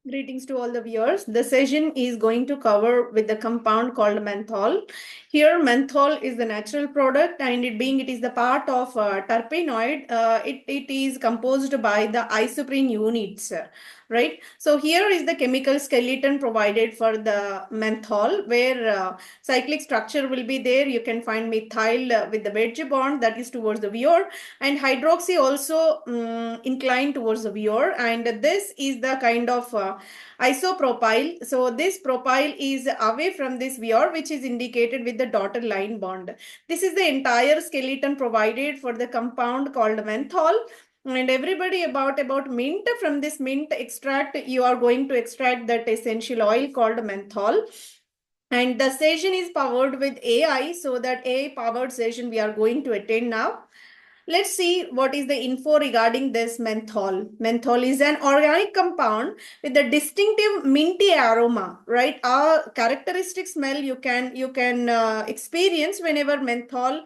Greetings to all the viewers. The session is going to cover with the compound called menthol. Here, menthol is the natural product, and it is the part of terpenoid. It is composed by the isoprene units, right? So here is the chemical skeleton provided for the menthol, where cyclic structure will be there. You can find methyl with the wedge bond that is towards the vior, and hydroxy also inclined towards the vior, and this is the kind of isopropyl. So this propyl is away from this vior, which is indicated with the dotted line bond. This is the entire skeleton provided for the compound called menthol. And everybody about mint. From this mint extract, you are going to extract that essential oil called menthol. And the session is powered with AI, so that AI powered session we are going to attend now. Let's see what is the info regarding this menthol. Menthol is an organic compound with a distinctive minty aroma, right? A characteristic smell you can experience whenever menthol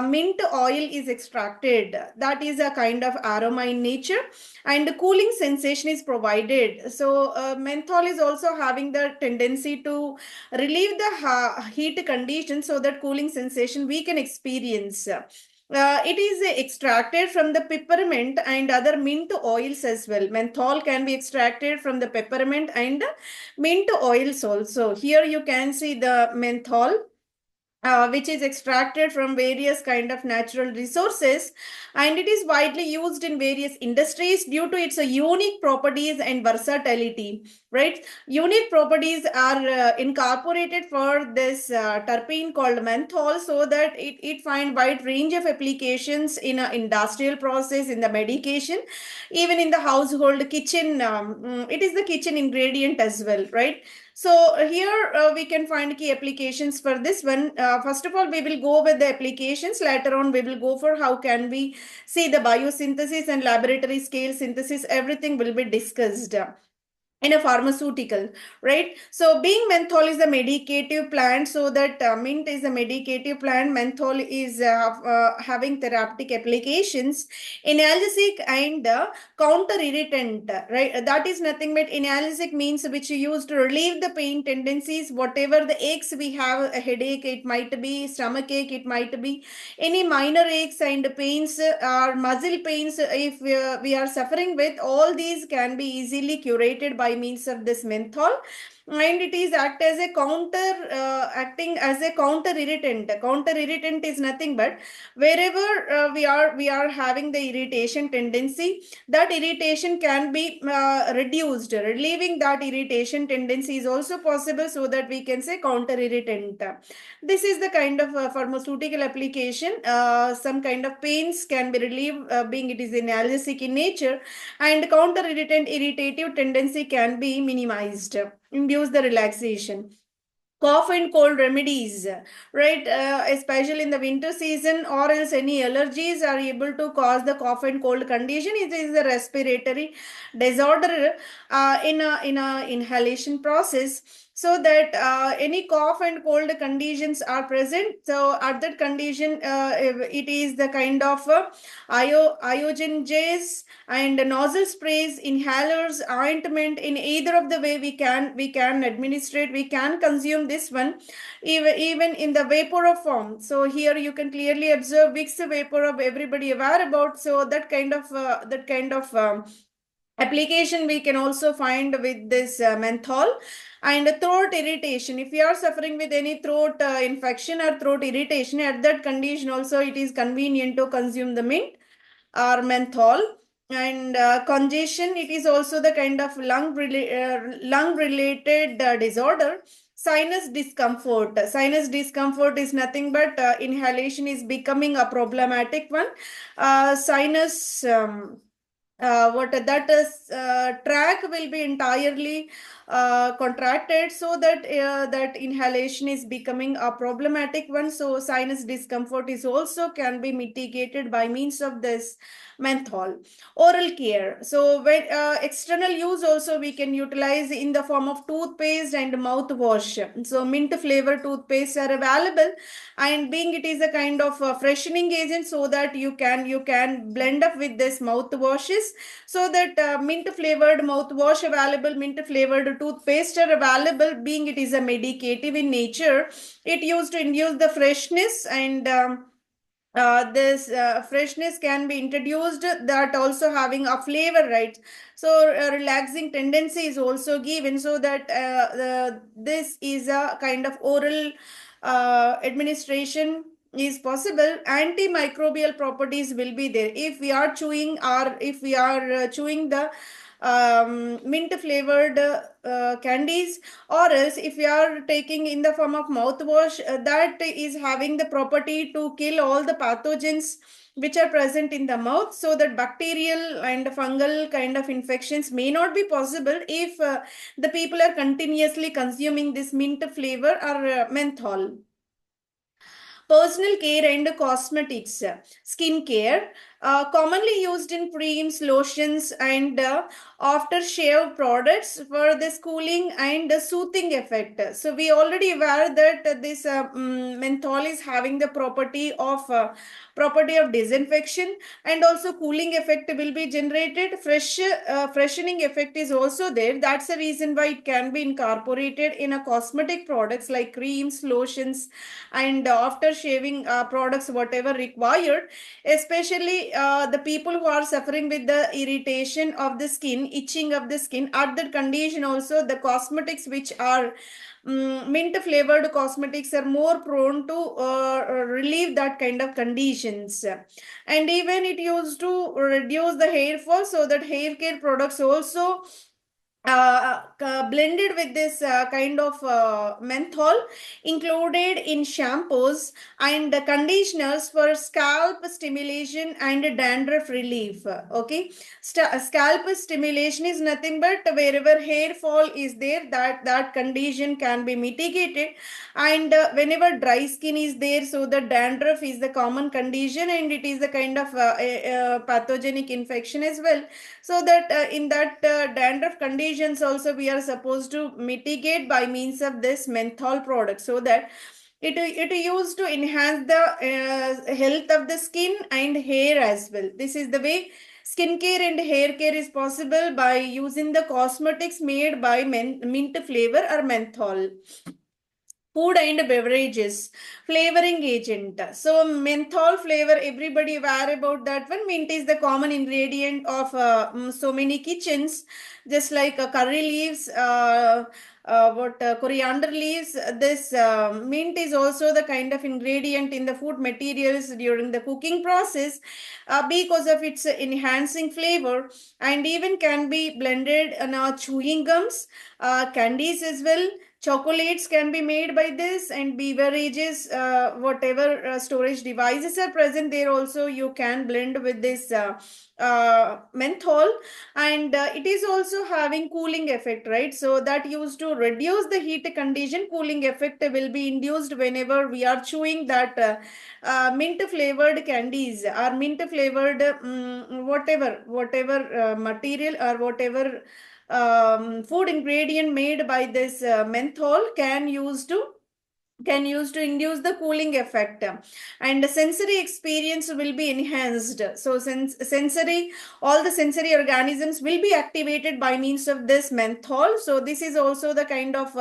mint oil is extracted. That is a kind of aroma in nature, and the cooling sensation is provided. So menthol is also having the tendency to relieve the heat condition, so that cooling sensation we can experience. It is extracted from the peppermint and other mint oils as well. Menthol can be extracted from the peppermint and mint oils also. Here you can see the menthol, which is extracted from various kind of natural resources, and it is widely used in various industries due to its unique properties and versatility, right? Unique properties are incorporated for this terpene called menthol, so that it find wide range of applications in an industrial process, in the medication, even in the household kitchen. It is the kitchen ingredient as well, right? So here we can find key applications for this one. First of all, we will go with the applications. Later on, we will go for how can we see the biosynthesis and laboratory scale synthesis. Everything will be discussed in a pharmaceutical, right? So being menthol is a medicative plant, so that mint is a medicative plant. Menthol is having therapeutic applications, analgesic and counter irritant, right? That is nothing but analgesic means which you use to relieve the pain tendencies, whatever the aches we have, a headache, it might be stomach ache, it might be any minor aches and pains or muscle pains. If we are suffering with, all these can be easily curated by means of this menthol, and it is acting as a counter irritant. Counter irritant is nothing but wherever we are having the irritation tendency, that irritation can be reduced. Relieving that irritation tendency is also possible, so that we can say counter irritant. This is the kind of pharmaceutical application. Some kind of pains can be relieved, being it is analgesic in nature, and counter irritant irritative tendency can be minimized, induce the relaxation. Cough and cold remedies, right? Especially in the winter season, or else any allergies are able to cause the cough and cold condition. It is a respiratory disorder in a inhalation process, so that any cough and cold conditions are present. So at that condition, it is the kind of iogen jays and nozzle sprays, inhalers, ointment. In either of the way we can administrate, we can consume this one, even in the vapor of form. So here you can clearly observe Vicks vapor of everybody aware about. So that kind of application we can also find with this menthol. And throat irritation, if you are suffering with any throat infection or throat irritation, at that condition also it is convenient to consume the mint or menthol. And congestion, it is also the kind of lung related disorder. Sinus discomfort is nothing but inhalation is becoming a problematic one. Sinus what that is track will be entirely contracted, so that inhalation is becoming a problematic one. So sinus discomfort is also can be mitigated by means of this menthol. Oral care, so when external use also we can utilize in the form of toothpaste and mouthwash. So mint flavor toothpaste are available, and being it is a kind of freshening agent, so that you can blend up with this mouthwashes. this, so that mint flavored mouthwash available, mint flavored toothpaste are available, being it is a medicative in nature. It used to induce the freshness, and this freshness can be introduced, that also having a flavor, right? So relaxing tendency is also given, so that this is a kind of oral administration is possible. Antimicrobial properties will be there if we are chewing, or if we are chewing the mint flavored candies, or else if we are taking in the form of mouthwash, that is having the property to kill all the pathogens which are present in the mouth, so that bacterial and fungal kind of infections may not be possible if the people are continuously consuming this mint flavor or menthol. Personal care and cosmetics, skin care, commonly used in creams, lotions, and aftershave products for this cooling and soothing effect. So we already aware that this menthol is having the property of disinfection, and also cooling effect will be generated. Freshening effect is also there. That's the reason why it can be incorporated in a cosmetic products like creams, lotions, and after shaving products, whatever required, especially the people who are suffering with the irritation of the skin, itching of the skin, at that condition also the cosmetics which are mint flavored cosmetics are more prone to relieve that kind of conditions. And even it used to reduce the hair fall, so that hair care products also blended with this kind of menthol, included in shampoos and conditioners for scalp stimulation and dandruff relief. Okay, scalp stimulation is nothing but wherever hair fall is there, that condition can be mitigated. And whenever dry skin is there, so the dandruff is the common condition, and it is a kind of pathogenic infection as well. So that in that dandruff conditions also we are supposed to mitigate by means of this menthol product, so that it used to enhance the health of the skin and hair as well. This is the way skincare and hair care is possible by using the cosmetics made by mint flavor or menthol. Food and beverages, flavoring agent. So menthol flavor, everybody aware about that one. Mint is the common ingredient of so many kitchens, just like curry leaves, what coriander leaves. This mint is also the kind of ingredient in the food materials during the cooking process, because of its enhancing flavor, and even can be blended in chewing gums, candies as well. Chocolates can be made by this, and beverages, whatever storage devices are present there, also you can blend with this menthol. And it is also having cooling effect, right? So that used to reduce the heat condition. Cooling effect will be induced whenever we are chewing that mint flavored candies, or mint flavored whatever material, or whatever food ingredient made by this menthol can use to induce the cooling effect, and the sensory experience will be enhanced. So sensory, all the sensory organisms will be activated by means of this menthol. So this is also the kind of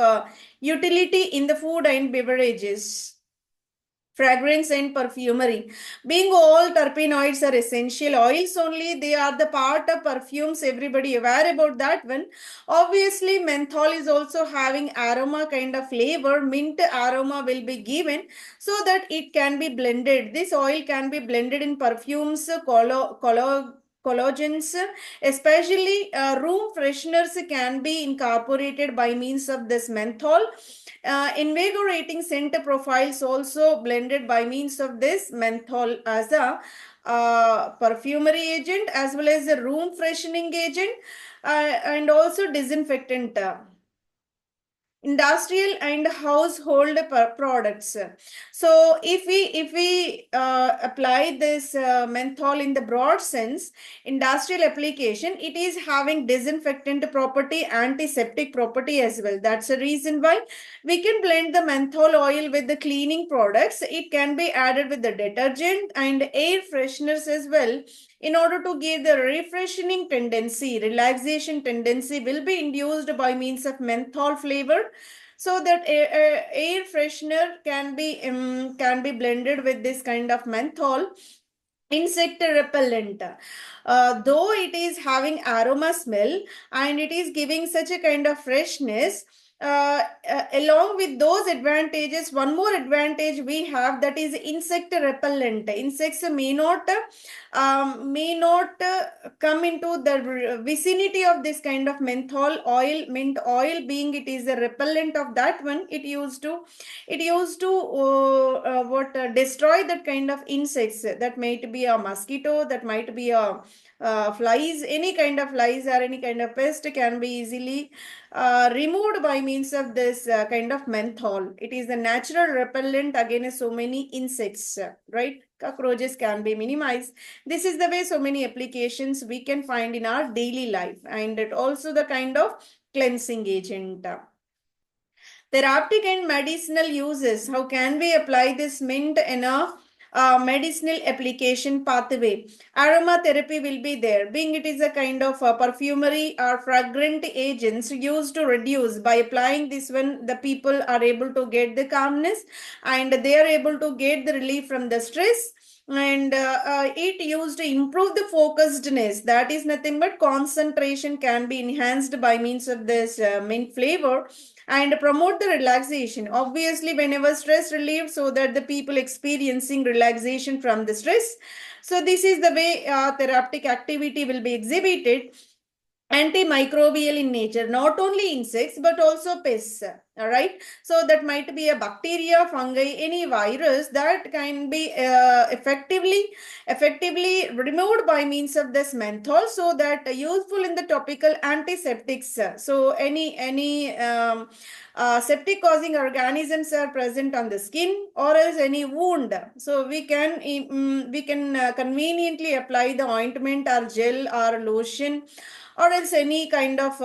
utility in the food and beverages. Fragrance and perfumery, being all terpenoids are essential oils only, they are the part of perfumes, everybody aware about that one. Obviously menthol is also having aroma kind of flavor, mint aroma will be given, so that it can be blended, this oil can be blended in perfumes, collagens, especially room fresheners can be incorporated by means of this menthol. Invigorating scent profiles also blended by means of this menthol as a perfumery agent, as well as a room freshening agent, and also disinfectant. Industrial and household products. So if we apply this menthol in the broad sense, industrial application, it is having disinfectant property, antiseptic property as well. That's the reason why we can blend the menthol oil with the cleaning products. It can be added with the detergent and air fresheners as well. in order to give the refreshing tendency, relaxation tendency will be induced by means of menthol flavor, so that air freshener can be blended with this kind of menthol insect repellent. Though it is having aroma smell and it is giving such a kind of freshness, along with those advantages, one more advantage we have, that is insect repellent. Insects may not come into the vicinity of this kind of menthol oil, mint oil, being it is a repellent of that one. It used to destroy that kind of insects. That might be a mosquito, that might be a flies, any kind of flies or any kind of pest can be easily removed by means of this kind of menthol. It is a natural repellent against so many insects, right? Cockroaches can be minimized. This is the way so many applications we can find in our daily life, and it also the kind of cleansing agent. Therapeutic and medicinal uses. How can we apply this mint in a medicinal application pathway? Aromatherapy will be there, being it is a kind of perfumery or fragrant agents used to reduce. By applying this one, the people are able to get the calmness and they are able to get the relief from the stress. And it used to improve the focusedness. That is nothing but concentration can be enhanced by means of this mint flavor, and promote the relaxation. Obviously, whenever stress relieved, so that the people experiencing relaxation from the stress. So this is the way therapeutic activity will be exhibited. Antimicrobial in nature, not only insects but also pests. All right, so that might be a bacteria, fungi, any virus that can be effectively removed by means of this menthol, so that useful in the topical antiseptics. So any septic causing organisms are present on the skin or else any wound, so we can conveniently apply the ointment or gel or lotion or else any kind of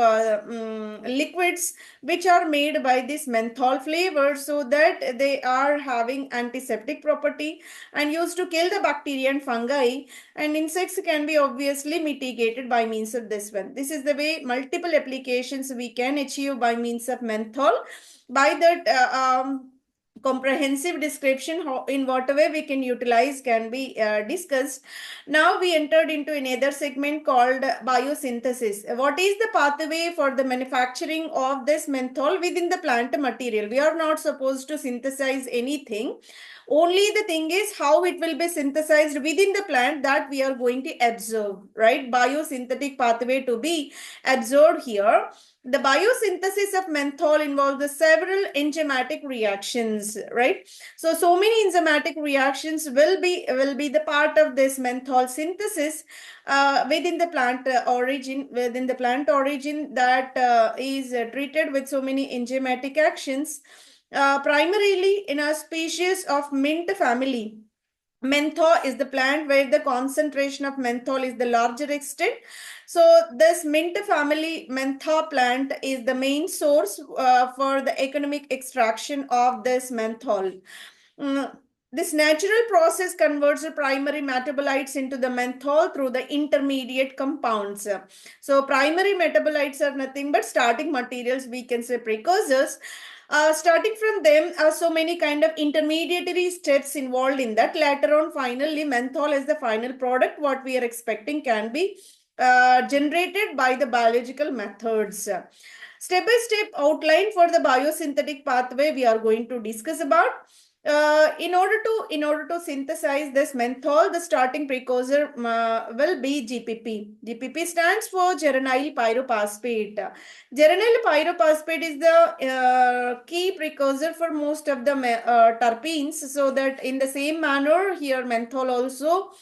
liquids which are made by this menthol flavor, so that they are having antiseptic property and used to kill the bacteria and fungi, and insects can be obviously mitigated by means of this one. This is the way multiple applications we can achieve by means of menthol. By that comprehensive description, how, in what way we can utilize can be discussed. Now we entered into another segment called biosynthesis. What is the pathway for the manufacturing of this menthol within the plant material? We are not supposed to synthesize anything. Only the thing is how it will be synthesized within the plant, that we are going to observe, right? Biosynthetic pathway to be observed here. The biosynthesis of menthol involves the several enzymatic reactions, right? So many enzymatic reactions will be the part of this menthol synthesis within the plant origin that is treated with so many enzymatic actions, primarily in a species of mint family. Menthol is the plant where the concentration of menthol is the larger extent. So this mint family mentha plant is the main source for the economic extraction of this menthol. Mm, this natural process converts the primary metabolites into the menthol through the intermediate compounds. So primary metabolites are nothing but starting materials, we can say precursors. Starting from them are so many kind of intermediary steps involved in that. Later on, finally, menthol is the final product. What we are expecting can be generated by the biological methods. Step-by-step outline for the biosynthetic pathway we are going to discuss about. In order to synthesize this menthol, the starting precursor will be GPP. GPP stands for geranyl pyrophosphate. Geranyl pyrophosphate is the key precursor for most of the terpenes. So that in the same manner, here menthol also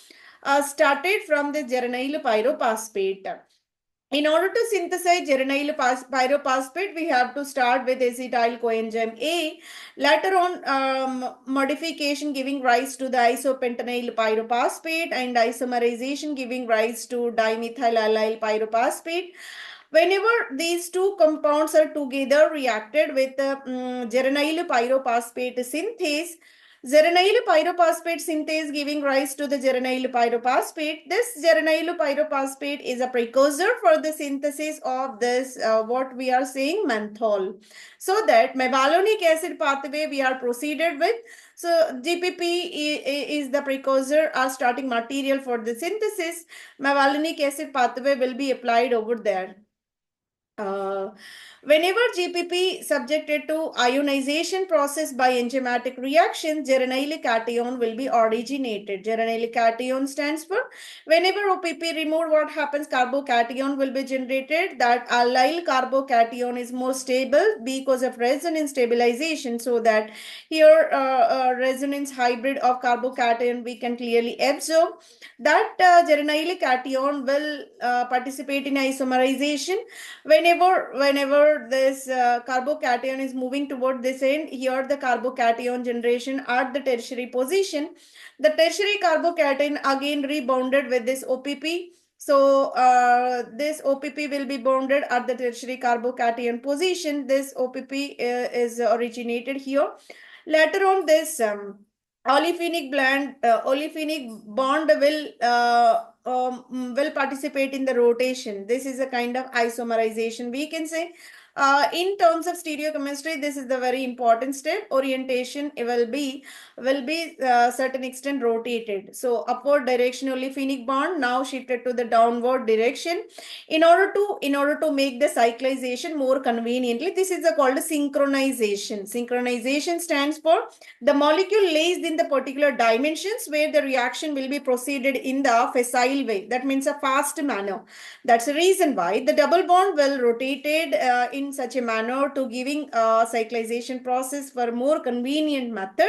started from the geranyl pyrophosphate. In order to synthesize geranyl pyrophosphate, we have to start with acetyl coenzyme A. Later on, modification giving rise to the isopentenyl pyrophosphate and isomerization giving rise to dimethylallyl pyrophosphate. Whenever these two compounds are together reacted with geranyl pyrophosphate synthase, Geranyl pyrophosphate synthase giving rise to the geranyl pyrophosphate. This geranyl pyrophosphate is a precursor for the synthesis of this what we are saying menthol. So that mevalonic acid pathway we are proceeded with. So GPP is the precursor or starting material for the synthesis. Mevalonic acid pathway will be applied over there. Uh, Whenever GPP subjected to ionization process by enzymatic reaction, geranyl cation will be originated. Geranyl cation stands for whenever OPP removed, what happens? Carbocation will be generated. That allyl carbocation is more stable because of resonance stabilization. So that here resonance hybrid of carbocation we can clearly observe. That geranyl cation will participate in isomerization whenever this carbocation is moving toward this end. Here the carbocation generation at the tertiary position, the tertiary carbocation again rebounded with this OPP. So this OPP will be bonded at the tertiary carbocation position. This OPP is originated here. Later on, this olefinic bond will participate in the rotation. This is a kind of isomerization, we can say. In terms of stereochemistry, this is the very important step. Orientation will be certain extent rotated. So upward direction olefinic bond now shifted to the downward direction in order to make the cyclization more conveniently. This is called synchronization. Synchronization stands for the molecule lays in the particular dimensions where the reaction will be proceeded in the facile way. That means a fast manner. That's the reason why the double bond will rotated in such a manner to giving a cyclization process for more convenient method.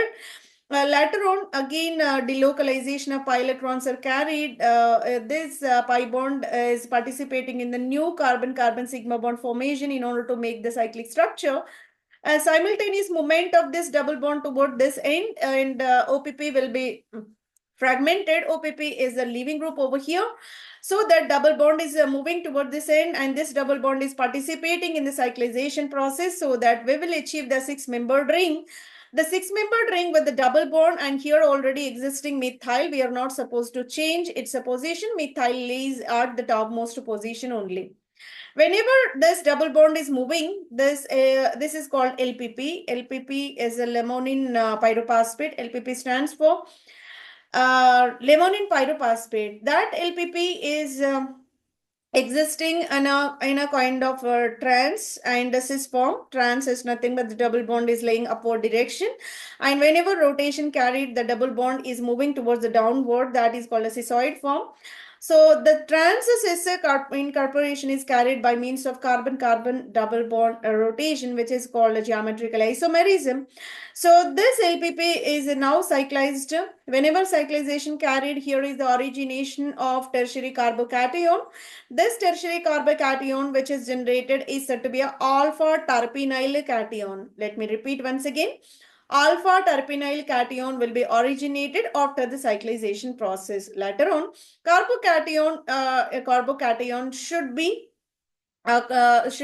Later on, again, delocalization of pi electrons are carried. This pi bond is participating in the new carbon-carbon sigma bond formation in order to make the cyclic structure. A simultaneous movement of this double bond toward this end, and OPP will be fragmented. OPP is the leaving group over here. So that double bond is moving toward this end, and this double bond is participating in the cyclization process, so that we will achieve the six-membered ring. The six-membered ring with the double bond, and here already existing methyl, we are not supposed to change its position. Methyl lays at the topmost position only. Whenever this double bond is moving, this is called LPP. LPP is a limonene pyrophosphate. LPP stands for limonene pyrophosphate. That LPP is existing in a kind of trans and a cis form. Trans is nothing but the double bond is laying upward direction, and whenever rotation carried, the double bond is moving towards the downward. That is called a cissoid form. So the trans-cis incorporation is carried by means of carbon-carbon double bond rotation, which is called a geometrical isomerism. So this LPP is now cyclized. Whenever cyclization carried, here is the origination of tertiary carbocation. This tertiary carbocation which is generated is said to be a alpha terpenyl cation. Let me repeat once again. Alpha terpenyl cation will be originated after the cyclization process. Later on, carbocation should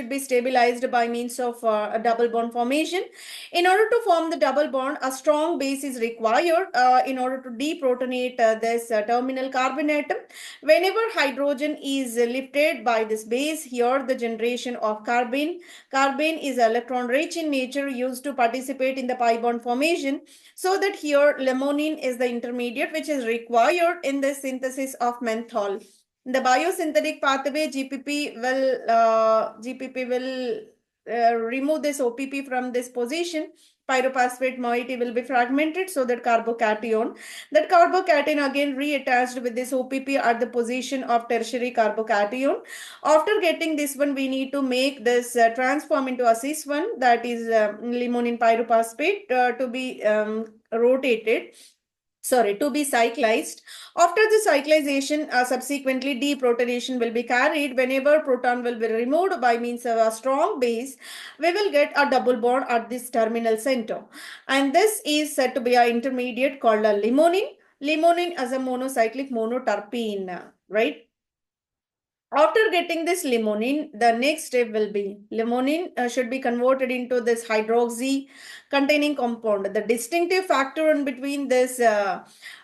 be stabilized by means of a double bond formation. In order to form the double bond, a strong base is required in order to deprotonate this terminal carbon atom. Whenever hydrogen is lifted by this base, here the generation of carbene. Carbene is electron rich in nature, used to participate in the pi bond formation. So that here limonene is the intermediate which is required in the synthesis of menthol. The biosynthetic pathway, GPP will remove this OPP from this position. Pyrophosphate moiety will be fragmented, so that carbocation again reattached with this OPP at the position of tertiary carbocation. After getting this one, we need to make this transform into a cis one, that is limonene pyrophosphate, to be rotated. Sorry, to be cyclized. After the cyclization, subsequently deprotonation will be carried. Whenever proton will be removed by means of a strong base, we will get a double bond at this terminal center. And this is said to be an intermediate called a limonene. Limonene as a monocyclic monoterpene, right? After getting this limonene, the next step will be limonene should be converted into this hydroxy containing compound. The distinctive factor in between this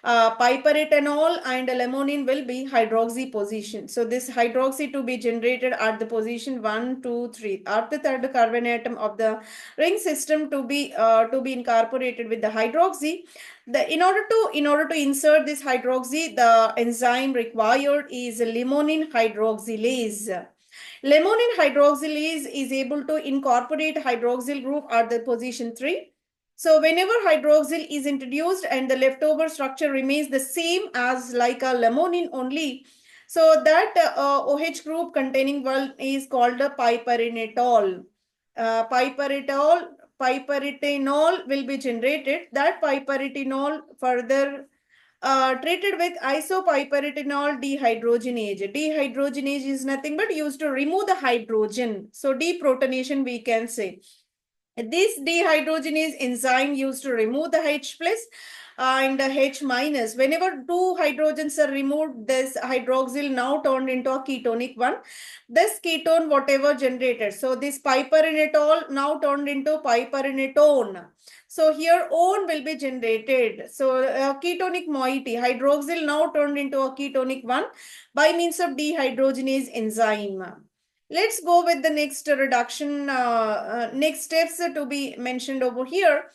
piperetanol and limonene will be hydroxy position. So this hydroxy to be generated at the position 1, 2, 3, at the third carbon atom of the ring system to be incorporated with the hydroxy. In order to insert this hydroxy, the enzyme required is limonene hydroxylase. Limonene hydroxylase is able to incorporate hydroxyl group at the position 3. So whenever hydroxyl is introduced and the leftover structure remains the same as like a limonene only, so that OH group containing one is called a piperenatol. Piperetanol will be generated. That piperetanol further treated with isopiperetanol dehydrogenase. Dehydrogenase is nothing but used to remove the hydrogen. So deprotonation we can say. This dehydrogenase enzyme used to remove the H plus and H minus. Whenever two hydrogens are removed, this hydroxyl now turned into a ketonic one. This ketone, whatever generated. So this piperenatol now turned into piperenatone. So here one will be generated. So ketonic moiety, hydroxyl now turned into a ketonic one by means of dehydrogenase enzyme. Let's go with the next reduction, next steps to be mentioned over here.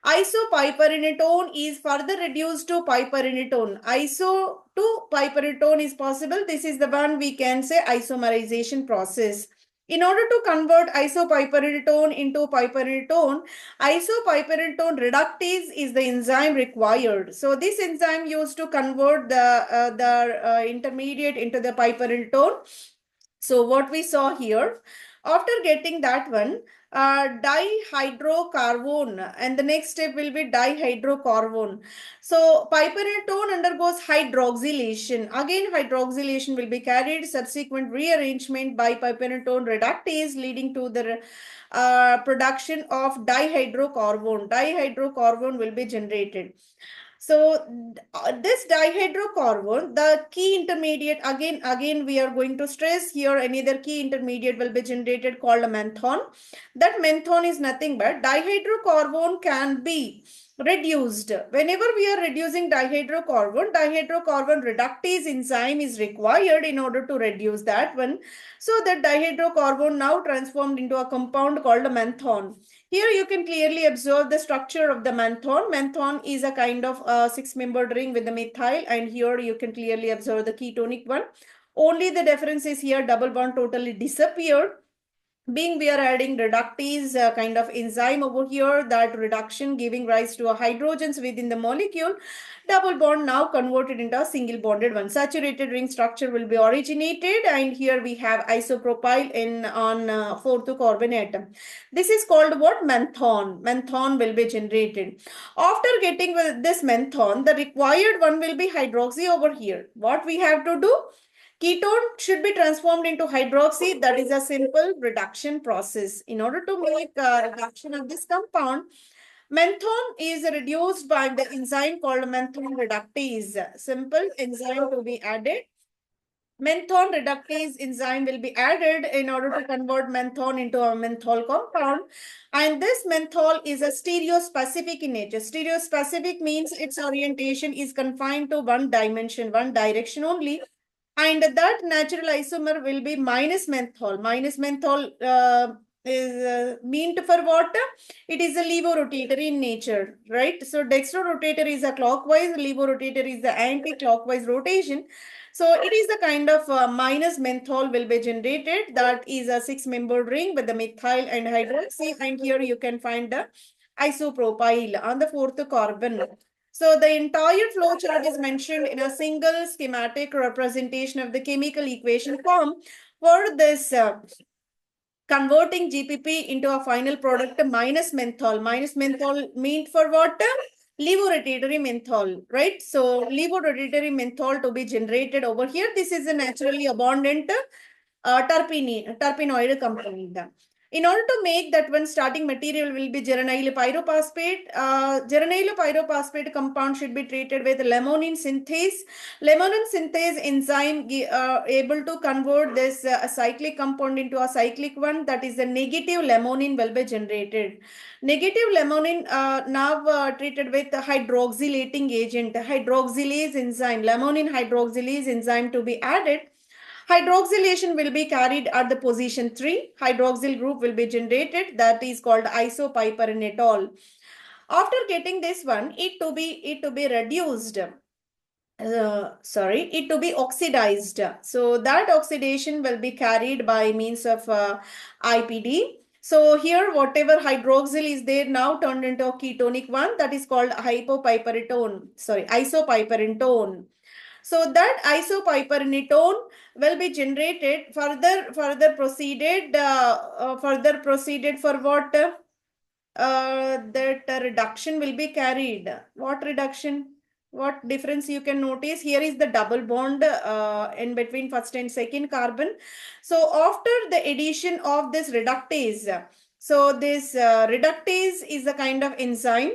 Isopiperenatone is further reduced to piperenatone. Iso to piperenatone is possible. This is the one we can say isomerization process. In order to convert isopiperenatone into piperenatone, isopiperenatone reductase is the enzyme required. So this enzyme used to convert the intermediate into the piperenatone. So what we saw here, after getting that one, dihydrocarbon, and the next step will be dihydrocarbon. So piperenatone undergoes hydroxylation. Again, hydroxylation will be carried, subsequent rearrangement by piperenatone reductase leading to the production of dihydrocarbon. Dihydrocarbon will be generated. So this dihydrocarbon, the key intermediate, again we are going to stress here another key intermediate will be generated called a menthon. That menthon is nothing but dihydrocarbon can be reduced. Whenever we are reducing dihydrocarbon, dihydrocarbon reductase enzyme is required in order to reduce that one. So that dihydrocarbon now transformed into a compound called a menthon. Here you can clearly observe the structure of the menthon. Menthon is a kind of six-membered ring with the methyl, and here you can clearly observe the ketonic one. Only the difference is here double bond totally disappeared. Being we are adding reductase kind of enzyme over here, that reduction giving rise to a hydrogens within the molecule, double bond now converted into a single bonded one. Saturated ring structure will be originated, and here we have isopropyl in on fourth carbon atom. This is called what? Menthon. Menthon will be generated. After getting this menthon, the required one will be hydroxy over here. What we have to do? Ketone should be transformed into hydroxy. That is a simple reduction process. In order to make a reduction of this compound, menthon is reduced by the enzyme called menthon reductase. Simple enzyme to be added. Menthon reductase enzyme will be added in order to convert menthon into a menthol compound. And this menthol is a stereospecific in nature. Stereospecific means its orientation is confined to one dimension, one direction only. And that natural isomer will be minus menthol. Minus menthol is meant for what? It is a levorotatory in nature, right? So dextrorotator is a clockwise, levorotatory is the anti-clockwise rotation. So it is the kind of minus menthol will be generated. That is a six-membered ring with the methyl and hydroxy. And here you can find the isopropyl on the fourth carbon. So the entire flow chart is mentioned in a single schematic representation of the chemical equation form for this converting GPP into a final product minus menthol. Minus menthol meant for what? Levorotatory menthol, right? So levorotatory menthol to be generated over here. This is a naturally abundant terpenoid compound. In order to make that one, starting material will be geranyl pyrophosphate. Geranyl pyrophosphate compound should be treated with limonene synthase. Limonene synthase enzyme able to convert this cyclic compound into a cyclic one, that is the negative limonene will be generated. Negative limonene now treated with hydroxylating agent, hydroxylase enzyme, limonene hydroxylase enzyme to be added. Hydroxylation will be carried at the position 3. Hydroxyl group will be generated, that is called isopiperenol. After getting this one, it to be reduced. It to be oxidized. So that oxidation will be carried by means of IPD. So here whatever hydroxyl is there now turned into a ketonic one, that is called isopiperitone. So that isopiperitone will be generated, further proceeded for what? That reduction will be carried. What reduction? What difference you can notice? Here is the double bond in between first and second carbon. So after the addition of this reductase, so this reductase is a kind of enzyme.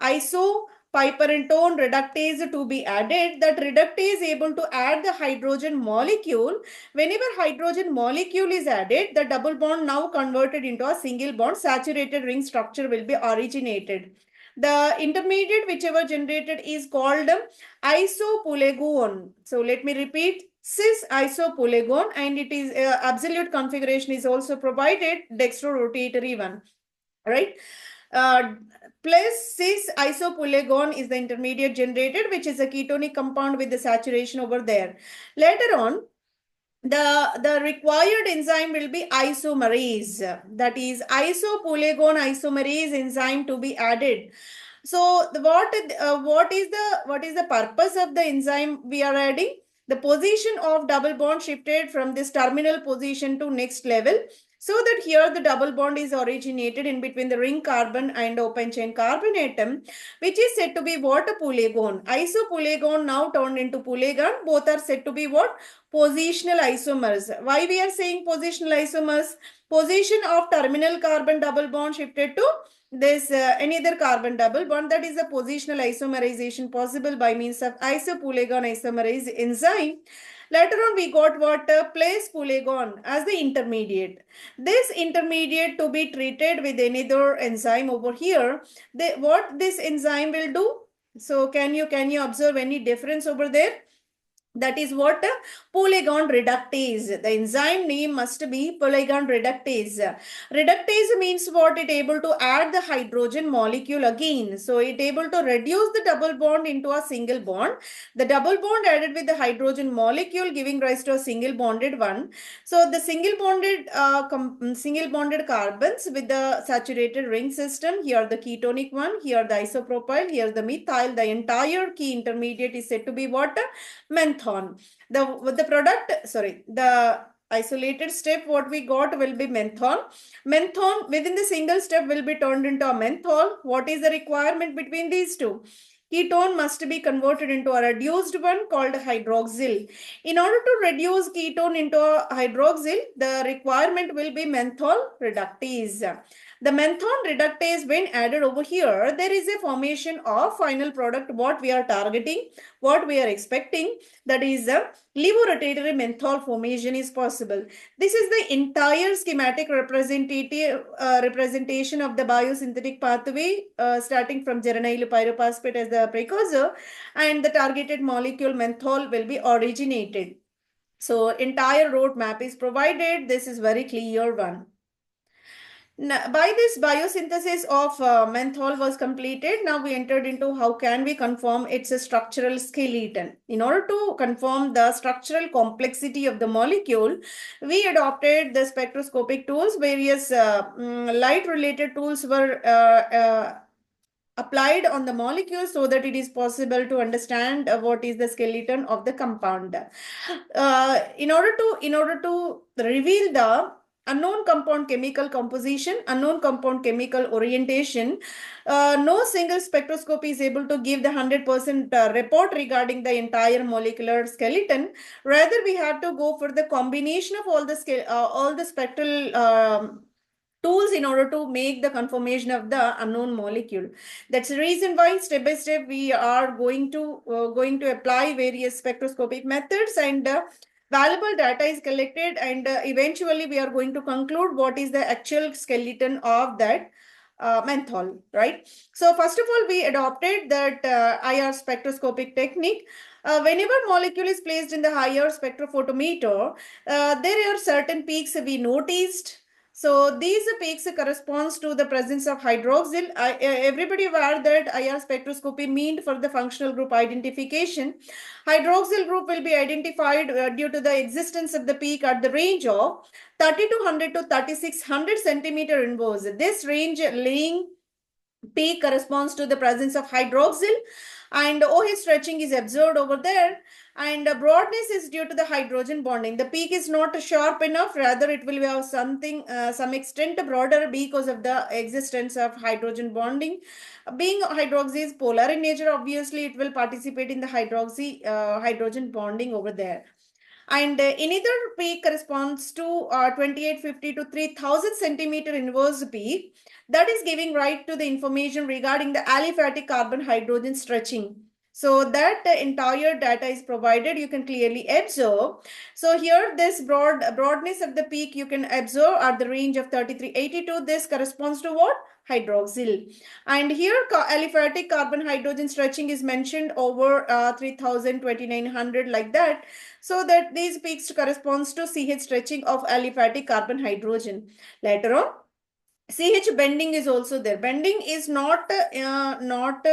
Isopiperitone reductase to be added. That reductase is able to add the hydrogen molecule. Whenever hydrogen molecule is added, the double bond now converted into a single bond, saturated ring structure will be originated. The intermediate whichever generated is called isopolygon. So let me repeat, cis isopolygon, and it is absolute configuration is also provided, dextrorotatory one, right? Plus cis isopolygon is the intermediate generated, which is a ketonic compound with the saturation over there. Later on, the required enzyme will be isomerase, that is isopolygon isomerase enzyme to be added. So what is the purpose of the enzyme we are adding? The position of double bond shifted from this terminal position to next level, so that here the double bond is originated in between the ring carbon and open chain carbon atom, which is said to be what? A polygon. Isopolygon now turned into polygon. Both are said to be what? Positional isomers. Why we are saying positional isomers? Position of terminal carbon double bond shifted to this any other carbon double bond, that is a positional isomerization possible by means of isopolygon isomerase enzyme. Later on we got what? Place polygon as the intermediate. This intermediate to be treated with another enzyme over here. What this enzyme will do? So can you observe any difference over there? That is what? Polygon reductase. The enzyme name must be polygon reductase. Reductase means what? It able to add the hydrogen molecule again. So it able to reduce the double bond into a single bond. The double bond added with the hydrogen molecule giving rise to a single bonded one. So the single bonded carbons with the saturated ring system. Here the ketonic one. Here the isopropyl. Here the methyl. The entire key intermediate is said to be what? Menthol. The isolated step what we got will be menthol. Menthol within the single step will be turned into a menthol. What is the requirement between these two? Ketone must be converted into a reduced one called hydroxyl. In order to reduce ketone into a hydroxyl, the requirement will be menthol reductase. The menthol reductase, when added over here, there is a formation of final product what we are targeting, what we are expecting, that is a levorotatory menthol formation is possible. This is the entire schematic representation of the biosynthetic pathway starting from geranyl pyrophosphate as the precursor, and the targeted molecule menthol will be originated. So entire roadmap is provided. This is very clear one. Now, by this biosynthesis of menthol was completed, now we entered into how can we confirm its a structural skeleton. In order to confirm the structural complexity of the molecule, we adopted the spectroscopic tools. Various light related tools were applied on the molecule so that it is possible to understand what is the skeleton of the compound. In order to reveal the unknown compound chemical composition, unknown compound chemical orientation, no single spectroscopy is able to give the 100% report regarding the entire molecular skeleton. Rather, we have to go for the combination of all the spectral tools in order to make the confirmation of the unknown molecule. That's the reason why step by step we are going to apply various spectroscopic methods, and valuable data is collected, and eventually we are going to conclude what is the actual skeleton of that menthol, right? So first of all, we adopted that IR spectroscopic technique. Whenever molecule is placed in the higher spectrophotometer, there are certain peaks we noticed. So these peaks corresponds to the presence of hydroxyl. Everybody aware that IR spectroscopy meant for the functional group identification. Hydroxyl group will be identified due to the existence of the peak at the range of 3200 to 3600 centimeter inverse. This range laying peak corresponds to the presence of hydroxyl, and OH stretching is observed over there, and broadness is due to the hydrogen bonding. The peak is not sharp enough, rather it will have some extent broader because of the existence of hydrogen bonding. Being hydroxy is polar in nature, obviously it will participate in the hydrogen bonding over there. And another peak corresponds to 2850 to 3000 centimeter inverse peak, that is giving right to the information regarding the aliphatic carbon hydrogen stretching. So that entire data is provided, you can clearly observe. So here this broadness of the peak you can observe at the range of 3382. This corresponds to what? Hydroxyl. And here aliphatic carbon hydrogen stretching is mentioned over 3000, 2900 like that. So that these peaks corresponds to CH stretching of aliphatic carbon hydrogen. Later on, CH bending is also there. Bending is not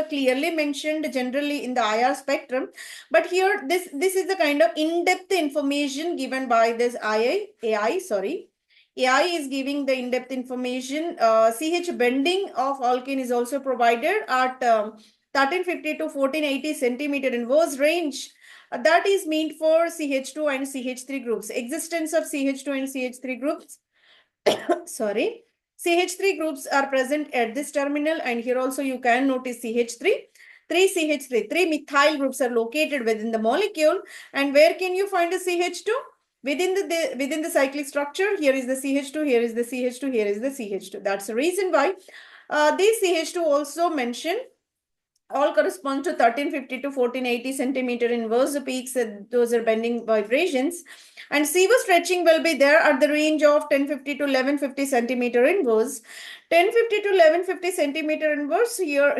clearly mentioned generally in the IR spectrum, but here this is the kind of in-depth information given by this AI. Sorry, AI is giving the in-depth information. CH bending of alkane is also provided at 1350 to 1480 centimeter inverse range. That is meant for CH2 and CH3 groups. Existence of CH2 and CH3 groups. Sorry. CH3 groups are present at this terminal, and here also you can notice CH3. 3 CH3, 3 methyl groups are located within the molecule. And where can you find a CH2? Within the cyclic structure, here is the CH2, here is the CH2, here is the CH2. That's the reason why these CH2 also mentioned all correspond to 1350 to 1480 centimeter inverse peaks. Those are bending vibrations. And SIVO stretching will be there at the range of 1050 to 1150 centimeter inverse. 1050 to 1150 centimeter inverse here.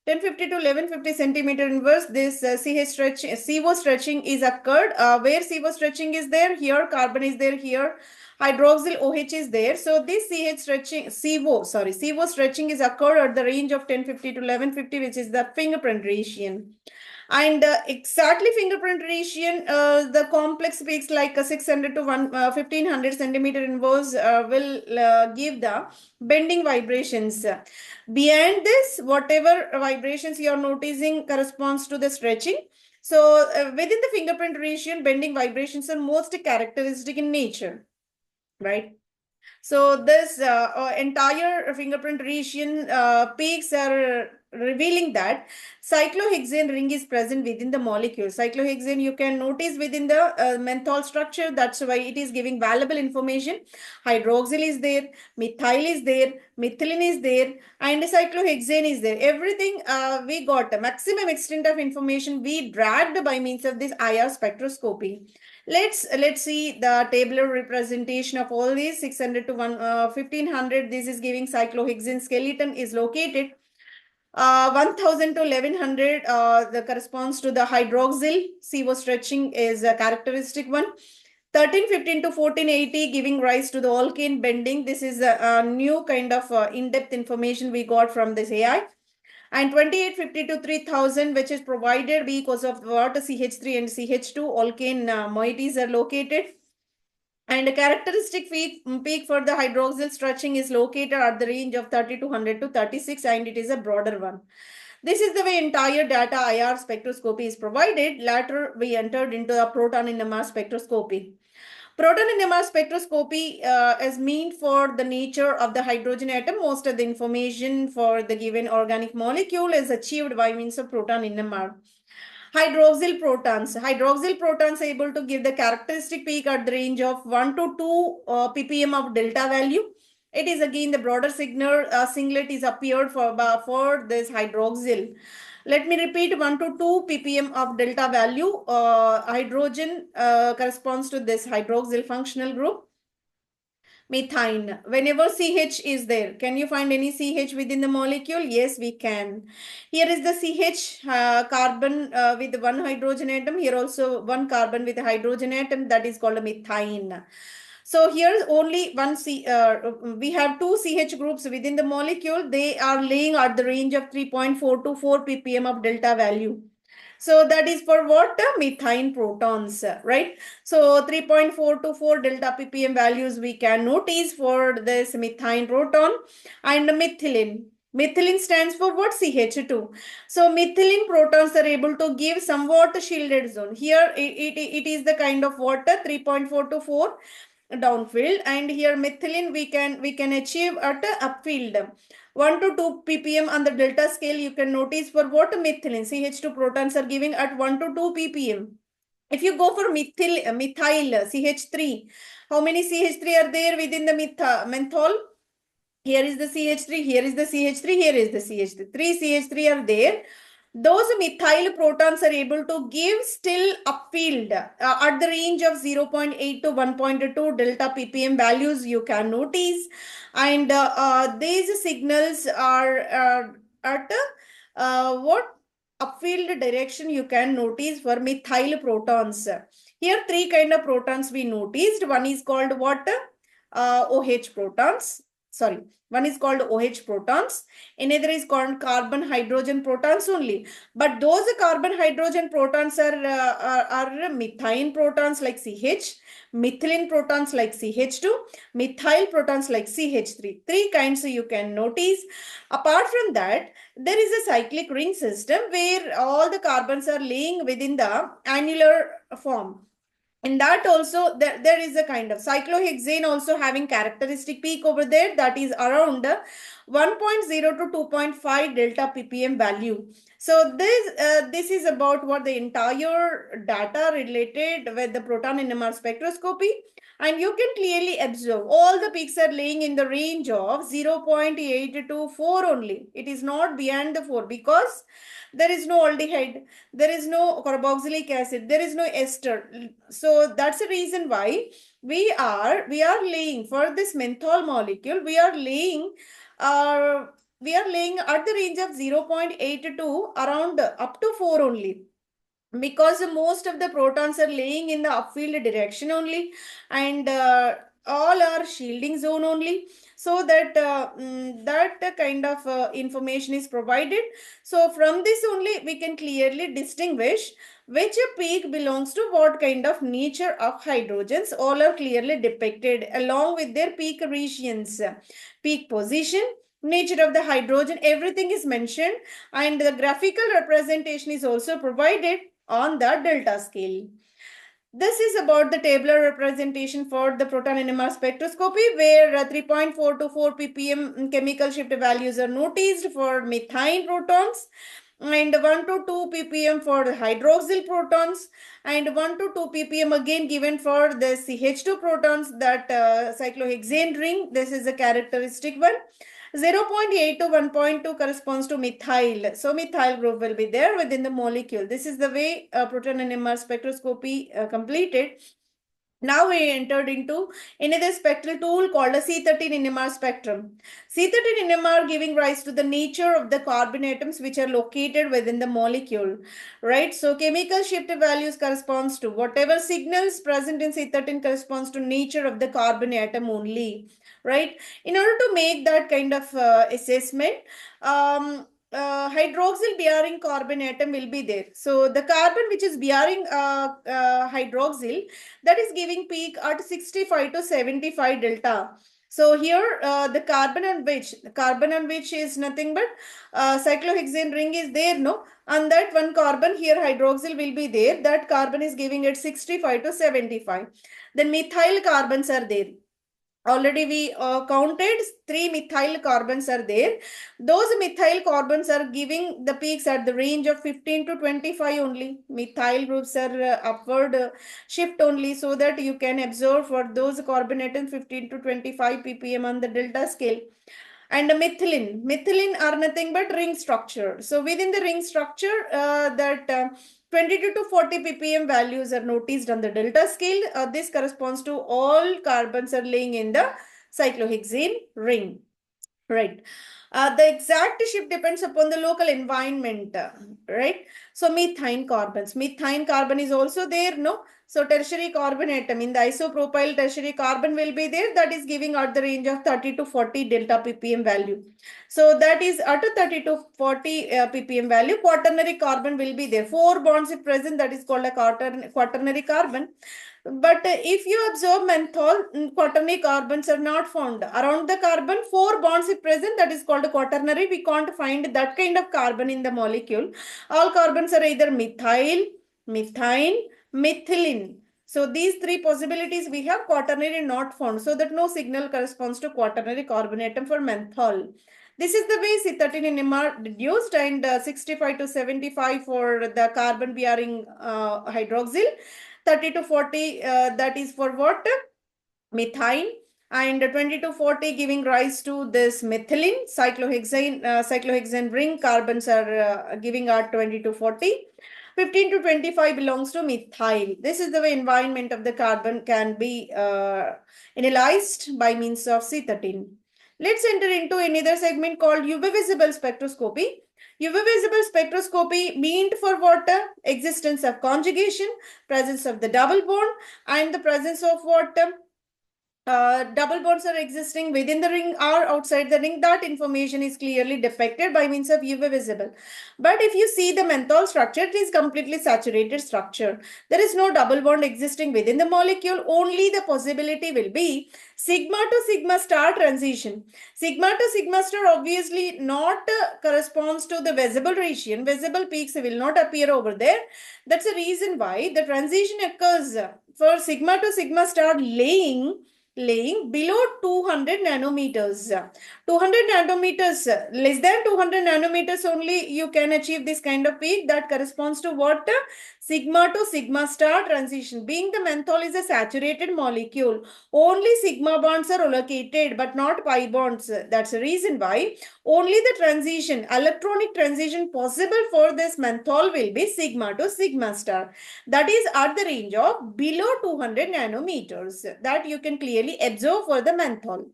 1050 to 1150 centimeter inverse, this CH stretch, SIVO stretching is occurred. Where SIVO stretching is there, here carbon is there, here hydroxyl OH is there. So this CH stretching, SIVO stretching is occurred at the range of 1050 to 1150, which is the fingerprint region. And exactly fingerprint region, the complex peaks like 600 to 1500 centimeter inverse will give the bending vibrations. Beyond this, whatever vibrations you are noticing corresponds to the stretching. So within the fingerprint region, bending vibrations are most characteristic in nature, right? So this entire fingerprint region peaks are revealing that cyclohexane ring is present within the molecule. Cyclohexane you can notice within the menthol structure. That's why it is giving valuable information. Hydroxyl is there, methyl is there, methylene is there, and cyclohexane is there. Everything we got a maximum extent of information we dragged by means of this IR spectroscopy. Let's see the tabular representation of all these 600 to 1500. This is giving cyclohexane skeleton is located. 1000 to 1100 the corresponds to the hydroxyl. SIVO stretching is a characteristic one. 1315 to 1480 giving rise to the alkane bending. This is a new kind of in-depth information we got from this AI. And 2850 to 3000, which is provided because of what CH3 and CH2 alkane moieties are located. And a characteristic peak for the hydroxyl stretching is located at the range of 3200 to 36, and it is a broader one. This is the way entire data IR spectroscopy is provided. Later, we entered into a proton NMR spectroscopy. Proton NMR spectroscopy is meant for the nature of the hydrogen atom. Most of the information for the given organic molecule is achieved by means of proton NMR. Hydroxyl protons. Hydroxyl protons are able to give the characteristic peak at the range of 1 to 2 ppm of delta value. It is again the broader signal singlet is appeared for this hydroxyl. Let me repeat, 1 to 2 ppm of delta value. Hydrogen corresponds to this hydroxyl functional group. Methane. Whenever CH is there, can you find any CH within the molecule? Yes, we can. Here is the CH carbon with one hydrogen atom. Here also one carbon with a hydrogen atom. That is called a methane. So here only one we have two CH groups within the molecule. They are laying at the range of 3.4 to 4 ppm of delta value. So that is for what? Methane protons, right? So 3.4 to 4 delta ppm values we can notice for this methane proton. And methylene. Methylene stands for what? CH2. So methylene protons are able to give somewhat shielded zone. Here it is the kind of water 3.4 to 4 downfield, and here methylene we can achieve at upfield 1 to 2 ppm on the delta scale. You can notice for what? Methylene CH2 protons are giving at 1 to 2 ppm. If you go for methyl CH3, how many CH3 are there within the menthol? Here is the CH3, here is the CH3, here is the CH3. 3 CH3 are there. Those methyl protons are able to give still upfield at the range of 0.8 to 1.2 delta ppm values you can notice. And these signals are at what upfield direction you can notice for methyl protons. Here three kind of protons we noticed. One is called what? OH protons. Sorry, one is called OH protons. Another is called carbon hydrogen protons only. But those carbon hydrogen protons are methane protons like CH, methylene protons like CH2, methyl protons like CH3. Three kinds you can notice. Apart from that, there is a cyclic ring system where all the carbons are laying within the annular form. In that also there is a kind of cyclohexane also having characteristic peak over there, that is around 1.0 to 2.5 delta ppm value. So this is about what the entire data related with the proton NMR spectroscopy. And you can clearly observe all the peaks are laying in the range of 0.8 to 4 only. It is not beyond the 4 because there is no aldehyde, there is no carboxylic acid, there is no ester. So that's the reason why we are laying for this menthol molecule, uh, we are laying at the range of 0.8 to around up to 4 only, because most of the protons are laying in the upfield direction only, and all are shielding zone only. So that that kind of information is provided. So from this only we can clearly distinguish which peak belongs to what kind of nature of hydrogens. All are clearly depicted along with their peak regions, peak position, nature of the hydrogen, everything is mentioned, and the graphical representation is also provided on the delta scale. This is about the tabular representation for the proton NMR spectroscopy, where 3.4 to 4 ppm chemical shift values are noticed for methane protons, and 1 to 2 ppm for hydroxyl protons, and 1 to 2 ppm again given for the CH2 protons, that cyclohexane ring. This is a characteristic one. 0.8 to 1.2 corresponds to methyl. So methyl group will be there within the molecule. This is the way proton NMR spectroscopy completed. Now we entered into another spectral tool called a C13 NMR spectrum. C13 NMR giving rise to the nature of the carbon atoms which are located within the molecule, right? So chemical shift values corresponds to whatever signals present in C13 corresponds to nature of the carbon atom only, right? In order to make that kind of assessment, hydroxyl bearing carbon atom will be there. So the carbon which is bearing hydroxyl, that is giving peak at 65 to 75 delta. So here the carbon on which is nothing but cyclohexane ring is there, no? On that one carbon here hydroxyl will be there. That carbon is giving it 65 to 75. Then methyl carbons are there. already we counted 3 methyl carbons are there. Those methyl carbons are giving the peaks at the range of 15 to 25 only. Methyl groups are upward shift only, so that you can observe for those carbon atoms 15 to 25 ppm on the delta scale. And methylene are nothing but ring structure. So within the ring structure, that 22 to 40 ppm values are noticed on the delta scale. This corresponds to all carbons are laying in the cyclohexane ring. Right. The exact shift depends upon the local environment, right? So methane carbons. Methane carbon is also there, no? So tertiary carbon atom in the isopropyl tertiary carbon will be there. That is giving out the range of 30 to 40 delta ppm value. So that is at a 30 to 40 ppm value. Quaternary carbon will be there. 4 bonds if present. That is called a quaternary carbon. But if you observe menthol, quaternary carbons are not found. Around the carbon, 4 bonds is present, that is called quaternary. We can't find that kind of carbon in the molecule. All carbons are either methyl, methane, methylene. So these 3 possibilities we have, quaternary not found. So that no signal corresponds to quaternary carbon atom for menthol. This is the way C13 NMR reduced, and 65 to 75 for the carbon bearing hydroxyl. 30 to 40, that is for what? Methine. And 20 to 40 giving rise to this methylene. Cyclohexane ring carbons are giving out 20 to 40. 15 to 25 belongs to methyl. This is the way environment of the carbon can be analyzed by means of C13. Let's enter into another segment called UV visible spectroscopy. UV visible spectroscopy meant for water, existence of conjugation, presence of the double bond, and the presence of water. Double bonds are existing within the ring or outside the ring. That information is clearly depicted by means of UV visible. But if you see the menthol structure, it is completely saturated structure. There is no double bond existing within the molecule. Only the possibility will be sigma to sigma star transition. Sigma to sigma star obviously not corresponds to the visible region. Visible peaks will not appear over there. That's the reason why the transition occurs for sigma to sigma star laying below 200 nanometers. 200 nanometers, less than 200 nanometers only you can achieve this kind of peak. That corresponds to what? Sigma to sigma star transition. Being the menthol is a saturated molecule, only sigma bonds are allocated but not pi bonds. That's the reason why only the transition, electronic transition possible for this menthol will be sigma to sigma star. That is at the range of below 200 nanometers. That you can clearly observe for the menthol.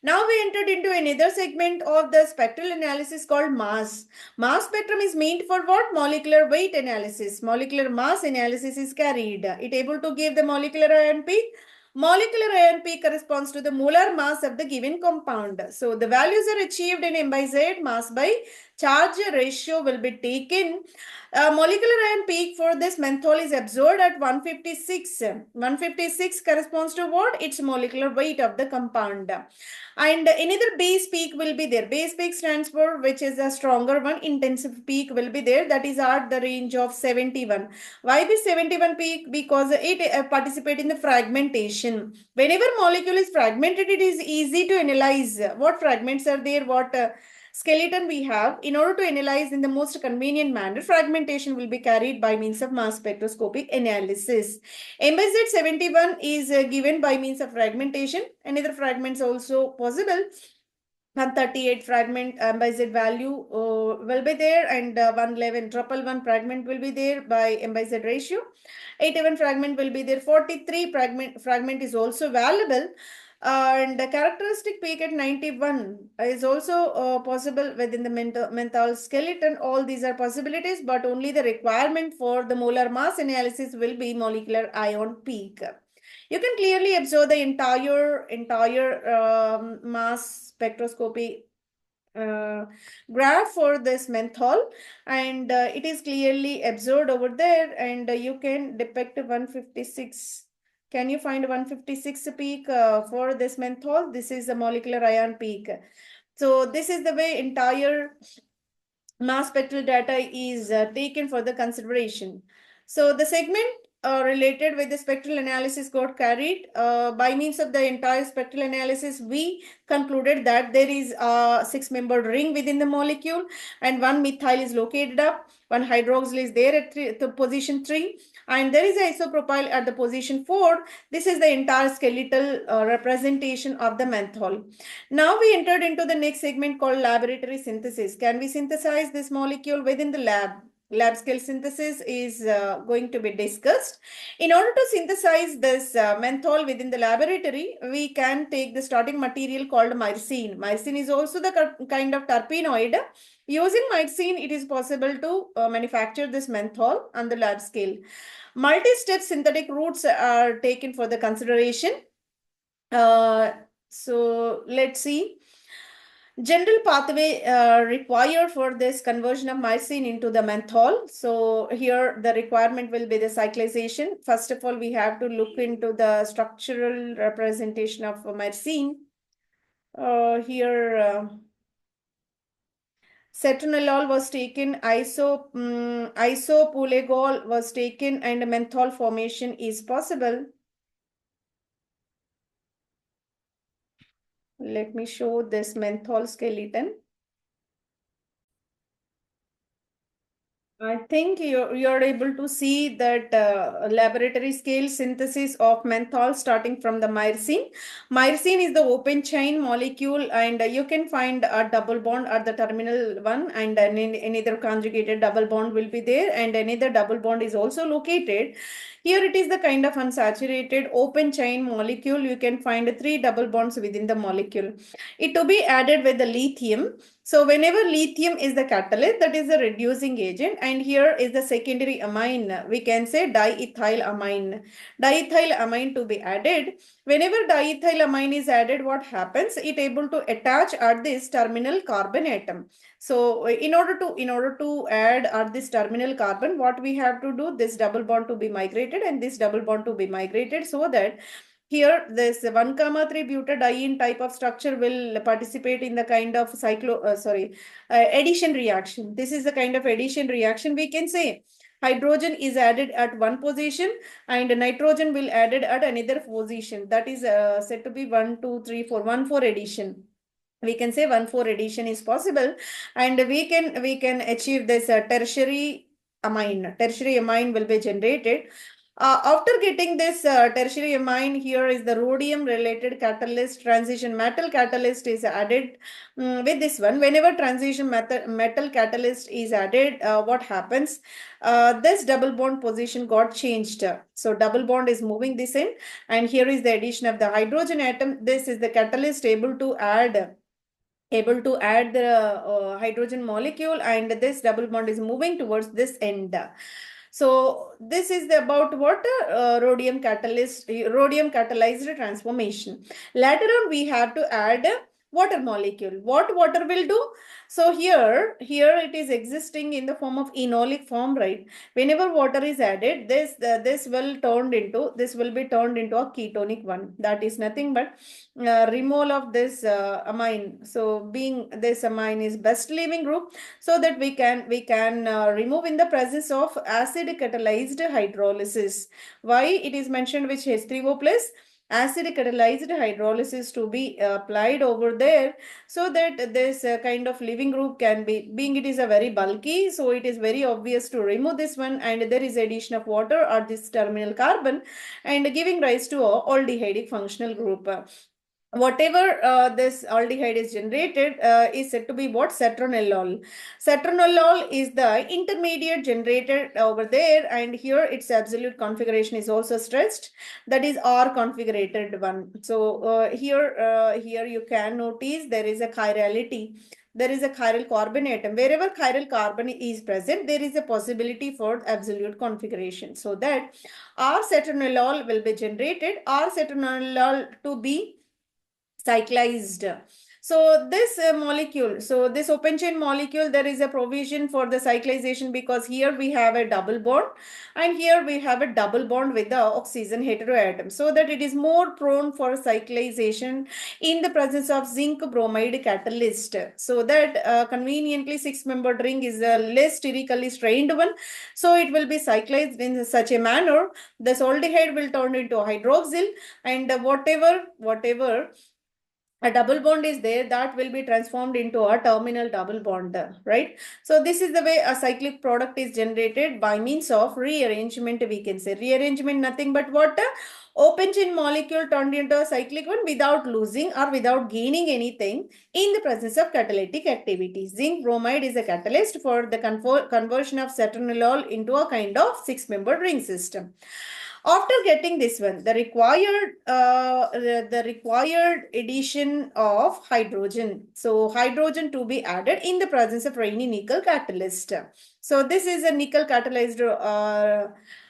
Now we entered into another segment of the spectral analysis called mass. Mass spectrum is meant for what? Molecular weight analysis. Molecular mass analysis is carried. It able to give the molecular ion peak. Molecular ion peak corresponds to the molar mass of the given compound. So the values are achieved in M by Z, mass by charge ratio will be taken. Molecular ion peak for this menthol is observed at 156. 156 corresponds to what? Its molecular weight of the compound. And another base peak will be there. Base peak stands for which is a stronger one. Intensive peak will be there. That is at the range of 71. Why this 71 peak? Because it participates in the fragmentation. Whenever molecule is fragmented, it is easy to analyze what fragments are there, what skeleton we have. In order to analyze in the most convenient manner, fragmentation will be carried by means of mass spectroscopic analysis. MZ 71 is given by means of fragmentation. Another fragments also possible. 138 fragment MZ value will be there, and 111 triple one fragment will be there by MZ ratio. 81 fragment will be there. 43 fragment is also valuable. And the characteristic peak at 91 is also possible within the menthol skeleton. All these are possibilities, but only the requirement for the molar mass analysis will be molecular ion peak. You can clearly observe the entire mass spectroscopy graph for this menthol, and it is clearly observed over there, and you can depict 156. Can you find 156 peak for this menthol? This is the molecular ion peak. So this is the way entire mass spectral data is taken for the consideration. So the segment related with the spectral analysis got carried. By means of the entire spectral analysis, we concluded that there is a six-membered ring within the molecule, and one methyl is located up, one hydroxyl is there at the position 3, and there is isopropyl at the position 4. This is the entire skeletal representation of the menthol. Now we entered into the next segment called laboratory synthesis. Can we synthesize this molecule within the lab? Lab scale synthesis is going to be discussed. In order to synthesize this menthol within the laboratory, we can take the starting material called myrcene. Myrcene is also the kind of terpenoid. Using myrcene, it is possible to manufacture this menthol on the lab scale. Multi-step synthetic routes are taken for the consideration. So let's see. General pathway required for this conversion of myrcene into the menthol. So here the requirement will be the cyclization. First of all, we have to look into the structural representation of myrcene. Here cetranolol was taken, isopulegol was taken, and menthol formation is possible. Let me show this menthol skeleton. I think you're able to see that laboratory scale synthesis of menthol starting from the myrcene. Myrcene is the open chain molecule, and you can find a double bond at the terminal one, and another conjugated double bond will be there, and another double bond is also located. Here it is the kind of unsaturated open chain molecule. You can find three double bonds within the molecule. It to be added with the lithium. So whenever lithium is the catalyst, that is the reducing agent, and here is the secondary amine. We can say diethylamine. Diethylamine to be added. Whenever diethylamine is added, what happens? It able to attach at this terminal carbon atom. So in order to add at this terminal carbon, what we have to do? This double bond to be migrated and this double bond to be migrated, so that here, this 1,3 butadiene type of structure will participate in the kind of addition reaction. This is the kind of addition reaction we can say. Hydrogen is added at one position and nitrogen will added at another position. That is said to be 1, 2, 3, 4, 1, 4 addition. We can say 1, 4 addition is possible, and we can achieve this tertiary amine. Tertiary amine will be generated. After getting this tertiary amine, here is the rhodium related catalyst, transition metal catalyst is added. With this one, whenever transition metal catalyst is added, what happens? This double bond position got changed. So double bond is moving this in, and here is the addition of the hydrogen atom. This is the catalyst able to add the hydrogen molecule, and this double bond is moving towards this end. So this is about what rhodium catalyzed transformation. Later on, we have to add water molecule. What water will do? So here it is existing in the form of enolic form, right? Whenever water is added, this will be turned into a ketonic one. That is nothing but removal of this amine. So being this amine is best leaving group, so that we can remove in the presence of acid catalyzed hydrolysis. Why it is mentioned with H3O plus? Acid catalyzed hydrolysis to be applied over there, so that this kind of living group can be, being it is a very bulky, so it is very obvious to remove this one, and there is addition of water at this terminal carbon and giving rise to a aldehydic functional group. Whatever this aldehyde is generated is said to be what? Cetranolol. Cetranolol is the intermediate generated over there, and here its absolute configuration is also stressed. That is R configurated one. So here you can notice there is a chirality. There is a chiral carbon atom. Wherever chiral carbon is present, there is a possibility for absolute configuration. So that R cetranolol will be generated. R cetranolol to be cyclized. So this molecule, so this open chain molecule, there is a provision for the cyclization because here we have a double bond and here we have a double bond with the oxygen heteroatom, so that it is more prone for cyclization in the presence of zinc bromide catalyst. So that conveniently six-membered ring is a less sterically strained one. So it will be cyclized in such a manner. The aldehyde will turn into hydroxyl, and whatever a double bond is there, that will be transformed into a terminal double bond, right? So this is the way a cyclic product is generated by means of rearrangement. We can say rearrangement, nothing but what? Open chain molecule turned into a cyclic one without losing or without gaining anything in the presence of catalytic activity. Zinc bromide is a catalyst for the conversion of cetronol into a kind of six-membered ring system. After getting this one, the required addition of hydrogen. So hydrogen to be added in the presence of Raney nickel catalyst. So this is a nickel catalyzed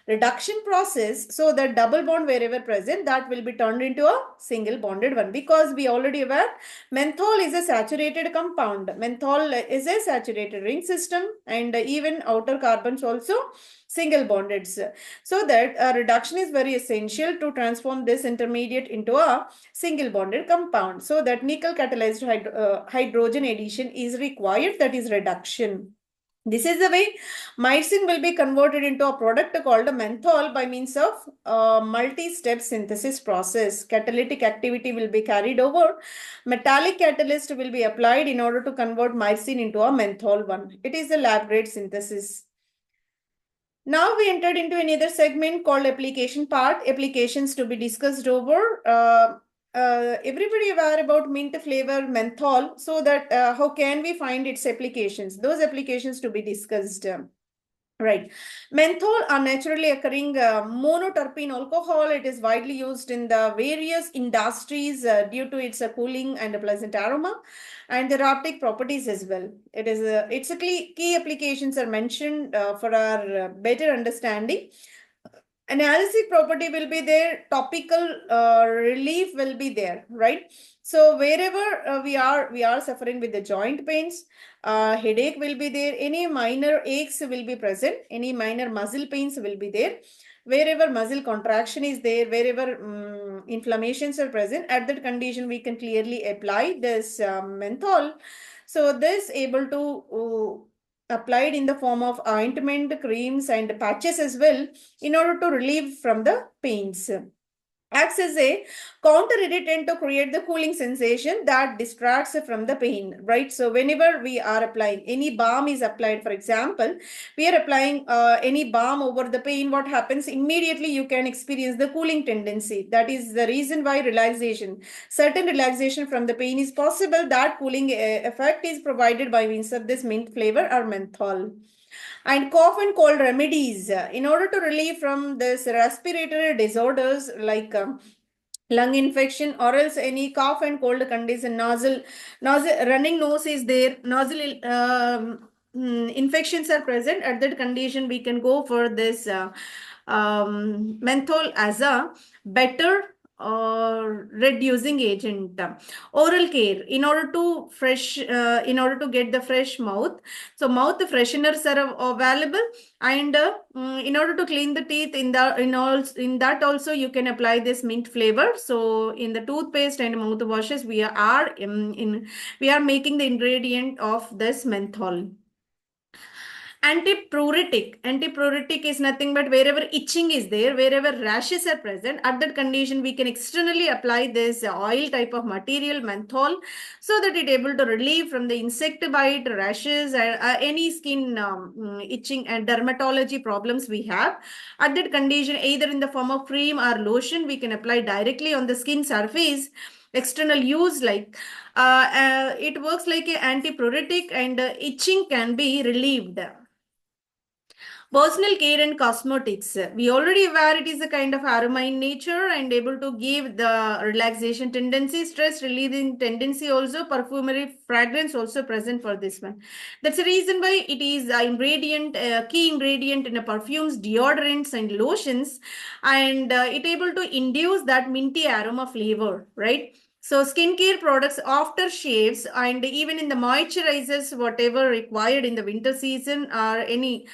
reduction process. So the double bond wherever present, that will be turned into a single bonded one, because we already aware menthol is a saturated compound. Menthol is a saturated ring system, and even outer carbons also single bonded. So that reduction is very essential to transform this intermediate into a single bonded compound. So that nickel catalyzed hydrogen addition is required, that is reduction. This is the way myrcene will be converted into a product called a menthol by means of multi-step synthesis process. Catalytic activity will be carried over. Metallic catalyst will be applied in order to convert myrcene into a menthol one. It is a lab-grade synthesis. Now we entered into another segment called application part, applications to be discussed over. Everybody aware about mint flavor menthol, so that how can we find its applications? Those applications to be discussed. Right. Menthol, a naturally occurring monoterpene alcohol. It is widely used in the various industries due to its cooling and a pleasant aroma and therapeutic properties as well. It is its key applications are mentioned for our better understanding. Analgesic property will be there, topical relief will be there, right? So wherever we are suffering with the joint pains, headache will be there, any minor aches will be present, any minor muscle pains will be there, wherever muscle contraction is there, wherever inflammations are present, at that condition we can clearly apply this menthol. So this able to applied in the form of ointment, creams and patches as well, in order to relieve from the pains. Acts as a counter irritant to create the cooling sensation that distracts from the pain, right? So whenever we are applying any balm is applied, for example, we are applying any balm over the pain, what happens immediately? You can experience the cooling tendency. That is the reason why certain relaxation from the pain is possible. That cooling effect is provided by means of this mint flavor or menthol. And cough and cold remedies, in order to relieve from this respiratory disorders like lung infection or else any cough and cold condition, nozzle running nose is there, nozzle infections are present, at that condition we can go for this menthol as a better reducing agent. Oral care, in order to in order to get the fresh mouth, so mouth fresheners are available, and in order to clean the teeth, in that also you can apply this mint flavor. So in the toothpaste and mouthwashes, we are making the ingredient of this menthol. Antipruritic is nothing but wherever itching is there, wherever rashes are present, at that condition we can externally apply this oil type of material, menthol, so that it able to relieve from the insect bite, rashes, any skin itching and dermatology problems we have. At that condition, either in the form of cream or lotion, we can apply directly on the skin surface. External use, like it works like an antipruritic, and itching can be relieved. Personal care and cosmetics. We already aware it is a kind of aroma in nature and able to give the relaxation tendency, stress relieving tendency also, perfumery, fragrance also present for this one. That's the reason why it is a ingredient, key ingredient in a perfumes, deodorants and lotions, and it able to induce that minty aroma flavor, right? So skincare products, after shaves, and even in the moisturizers, whatever required in the winter season, or any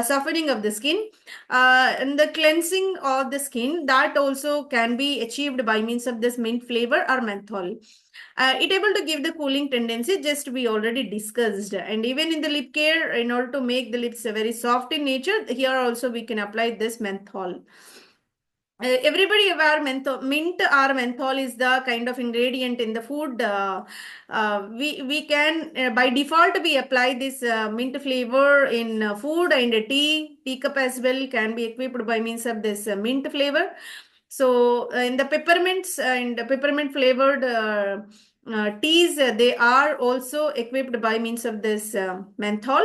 softening of the skin, and the cleansing of the skin, that also can be achieved by means of this mint flavor or menthol. It able to give the cooling tendency, just we already discussed. And even in the lip care, in order to make the lips very soft in nature, here also we can apply this menthol. Everybody aware mint or menthol is the kind of ingredient in the food. We can by default we apply this mint flavor in food, and tea cup as well can be equipped by means of this mint flavor. So in the peppermints and peppermint flavored teas, they are also equipped by means of this menthol.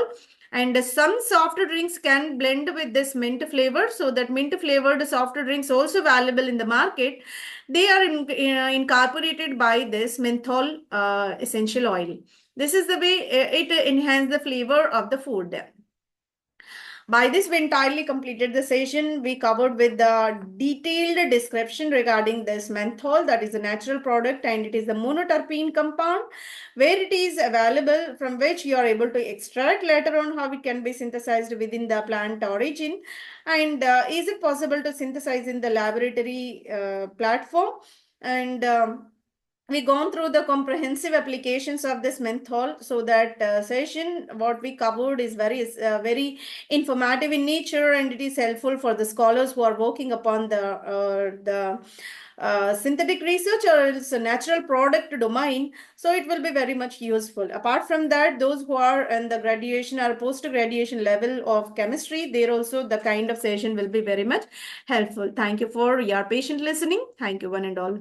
And some soft drinks can blend with this mint flavor, so that mint flavored soft drinks also available in the market. They are incorporated by this menthol essential oil. This is the way it enhances the flavor of the food. By this, we entirely completed the session. We covered with the detailed description regarding this menthol, that is a natural product, and it is the monoterpene compound, where it is available, from which you are able to extract later on how it can be synthesized within the plant origin, and is it possible to synthesize in the laboratory platform. And we gone through the comprehensive applications of this menthol, so that session what we covered is very informative in nature, and it is helpful for the scholars who are working upon the synthetic research or its a natural product domain. So it will be very much useful. Apart from that, those who are in the graduation or post graduation level of chemistry, there also the kind of session will be very much helpful. Thank you for your patient listening. Thank you, one and all.